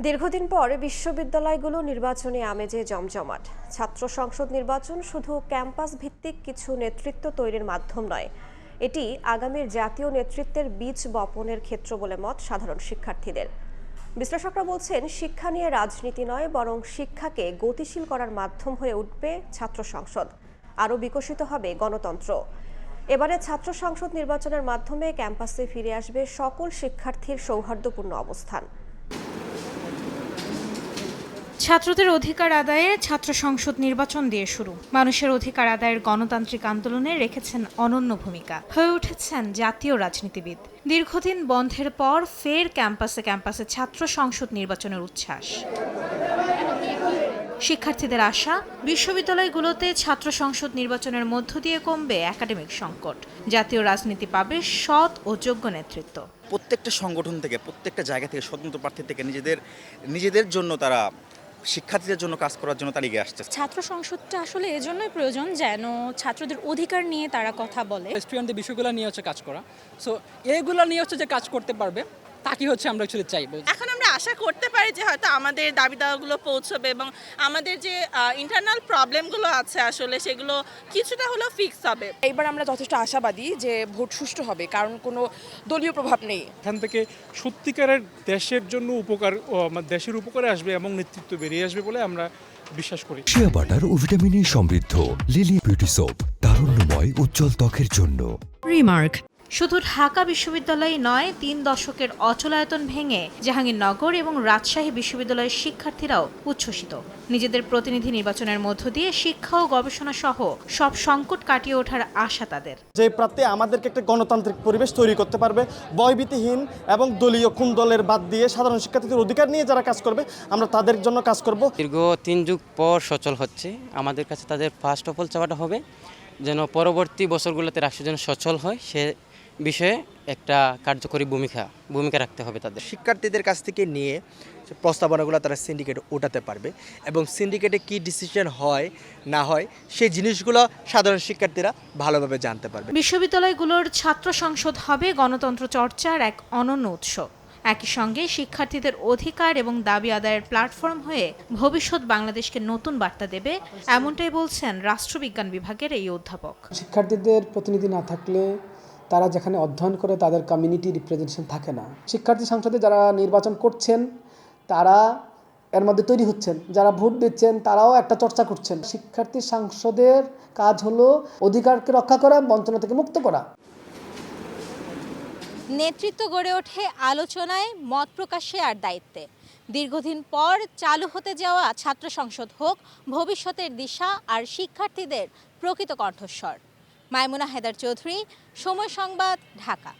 দীর্ঘদিন পর বিশ্ববিদ্যালয়গুলো নির্বাচনী আমেজে জমজমাট। ছাত্র সংসদ নির্বাচন শুধু ক্যাম্পাস ভিত্তিক কিছু নেতৃত্ব তৈরির মাধ্যম নয়, এটি আগামীর জাতীয় নেতৃত্বের বীজ বপনের ক্ষেত্র বলে মত সাধারণ শিক্ষার্থীদের। বিশ্লেষকরা বলছেন, শিক্ষা নিয়ে রাজনীতি নয়, বরং শিক্ষাকে গতিশীল করার মাধ্যম হয়ে উঠবে ছাত্র সংসদ। আরও বিকশিত হবে গণতন্ত্র। এবারে ছাত্র সংসদ নির্বাচনের মাধ্যমে ক্যাম্পাসে ফিরে আসবে সকল শিক্ষার্থীর সৌহার্দ্যপূর্ণ অবস্থান। ছাত্রদের অধিকার আদায়ে ছাত্র সংসদ নির্বাচন দিয়ে শুরু। মানুষের অধিকার আদায়ের গণতান্ত্রিক আন্দোলনে রেখেছেন অনন্য ভূমিকা, হয়ে উঠেছেন জাতীয় রাজনীতিবিদ। দীর্ঘদিন বন্ধের পর ফের ক্যাম্পাসে ছাত্র সংসদ নির্বাচনের উচ্ছ্বাস। শিক্ষার্থীদের আশা, বিশ্ববিদ্যালয়গুলোতে ছাত্র সংসদ নির্বাচনের মধ্য দিয়ে কমবে একাডেমিক সংকট। জাতীয় রাজনীতি পাবে সৎ ও যোগ্য নেতৃত্ব। প্রত্যেকটা সংগঠন থেকে, প্রত্যেকটা জায়গা থেকে, স্বতন্ত্র প্রার্থী থেকে নিজেদের জন্য তারা শিক্ষার্থীদের জন্য কাজ করার জন্য তারা এগিয়ে আসছে। ছাত্র সংসদটা আসলে এজন্যই প্রয়োজন যেন ছাত্রদের অধিকার নিয়ে তারা কথা বলে। স্টুডেন্টদের বিষয়গুলো নিয়ে কাজ করা, সো এইগুলো নিয়ে যে কাজ করতে পারবে তাকে আমরা অ্যাকচুয়ালি চাইবো। এখন আমরা আশা করতে পারি যে হয়তো আমাদের দাবি দাওয়াগুলো পৌঁছবে এবং আমাদের যে ইন্টারনাল প্রবলেমগুলো আছে আসলে সেগুলো কিছুটা হলেও ফিক্স হবে। এইবার আমরা যথেষ্ট আশাবাদী যে ভোট সুষ্ঠু হবে, কারণ কোনো দলীয় প্রভাব নেই। এখান থেকে সত্যিকারের দেশের জন্য দেশের উপকারে আসবে এবং নেতৃত্ব বেরিয়ে আসবে বলে আমরা বিশ্বাস করি। শিয়া বাটার ও ভিটামিনে সমৃদ্ধ লিলি বিউটি সোপ, তারুণ্যময় উজ্জ্বল ত্বকের জন্য। রিমার্ক। শুধু ঢাকা বিশ্ববিদ্যালয় নয়, 3 দশকের অচলায়তন ভেঙে জাহাঙ্গীরনগর এবং রাজশাহী বিশ্ববিদ্যালয়ের শিক্ষার্থীরাও উচ্ছ্বসিত। নিজেদের প্রতিনিধি নির্বাচনের মধ্য দিয়ে শিক্ষা ও গবেষণা সহ সব সংকট কাটিয়ে ওঠার আশা তাদের। যে প্রার্থী আমাদেরকে একটা গণতান্ত্রিক পরিবেশ তৈরি করতে পারবে, ভয়ভীতিহীন এবং দলীয় কোন দলের বাদ দিয়ে সাধারণ শিক্ষার্থীদের অধিকার নিয়ে যারা কাজ করবে, আমরা তাদের জন্য কাজ করব। দীর্ঘ 3 যুগ পর সচল হচ্ছে, আমাদের কাছে তাদের ফার্স্ট অফ অল চাওয়াটা হবে যেন পরবর্তী বছরগুলোতে রাষ্ট্র যেন সচল হয়, সে বিষয়ে একটা কার্যকরী ভূমিকা রাখতে হবে তাদের। শিক্ষার্থীদের কাছ থেকে নিয়ে প্রস্তাবনাগুলো তারা সিন্ডিকেটে ওঠাতে পারবে এবং সিন্ডিকেটে কি ডিসিশন হয় না হয় সেই জিনিসগুলো সাধারণ শিক্ষার্থীরা ভালোভাবে জানতে পারবে। বিশ্ববিদ্যালয়গুলোর ছাত্র সংসদ হবে গণতন্ত্র চর্চার এক অনন্য উৎস। একই সঙ্গে শিক্ষার্থীদের অধিকার এবং দাবি আদায়ের প্ল্যাটফর্ম হয়ে ভবিষ্যৎ বাংলাদেশকে নতুন বার্তা দেবে, এমনটাই বলছেন রাষ্ট্রবিজ্ঞান বিভাগের এই অধ্যাপক। শিক্ষার্থীদের প্রতিনিধি না থাকলে তারা যেখানে অধ্যয়ন করে তাদের কমিউনিটি রিপ্রেজেন্টেশন থাকে না। শিক্ষার্থী সংসদে যারা নির্বাচন করছেন তারা এর মধ্যে তৈরি হচ্ছেন, যারা ভোট দিচ্ছেন তারাও একটা চর্চা করছেন। শিক্ষার্থী সংসদের কাজ হলো অধিকারকে রক্ষা করা, বঞ্চনা থেকে মুক্ত করা। নেতৃত্ব গড়ে ওঠে আলোচনায়, মত প্রকাশে আর দায়িত্বে। দীর্ঘদিন পর চালু হতে যাওয়া ছাত্র সংসদ হোক ভবিষ্যতের দিশা আর শিক্ষার্থীদের প্রকৃত কণ্ঠস্বর। মাইমুনা হায়দার চৌধুরী, সময় সংবাদ, ঢাকা।